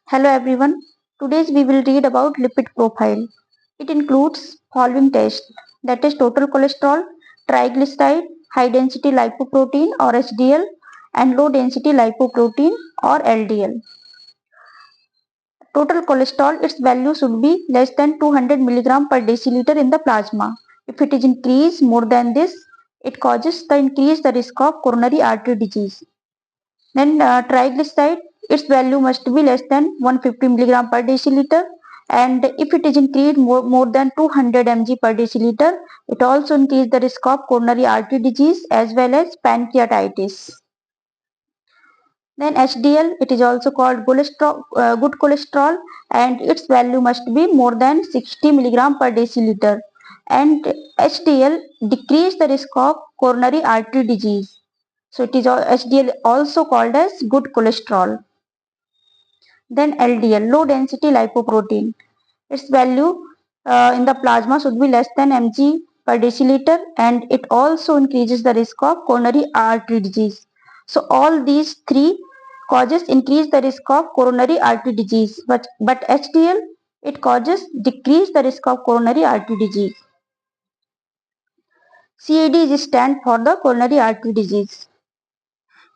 Hello everyone. Today we will read about lipid profile. It includes following tests, that is total cholesterol, triglyceride, high density lipoprotein or HDL and low density lipoprotein or LDL. Total cholesterol, its value should be less than 200 mg per deciliter in the plasma. If it is increased more than this, it causes the risk of coronary artery disease. Then triglyceride, its value must be less than 150 mg per deciliter, and if it is increased more than 200 mg per deciliter, it also increases the risk of coronary artery disease as well as pancreatitis. Then HDL, it is also called good cholesterol, and its value must be more than 60 mg per deciliter. And HDL decrease the risk of coronary artery disease. So it is HDL also called as good cholesterol. Then LDL, low density lipoprotein. Its value in the plasma should be less than mg per deciliter, and it also increases the risk of coronary artery disease. So all these three causes increase the risk of coronary artery disease, but HDL, it causes decrease the risk of coronary artery disease. CAD is stand for the coronary artery disease.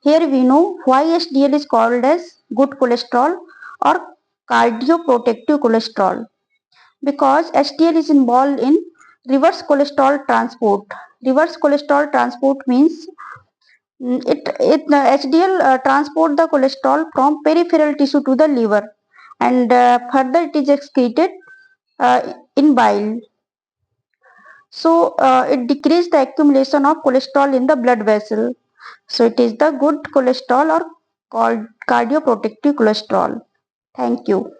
Here we know why HDL is called as good cholesterol or cardioprotective cholesterol, because HDL is involved in reverse cholesterol transport. Reverse cholesterol transport means HDL transport the cholesterol from peripheral tissue to the liver, and further it is excreted in bile. So it decreases the accumulation of cholesterol in the blood vessel. So it is the good cholesterol or called cardioprotective cholesterol. Thank you.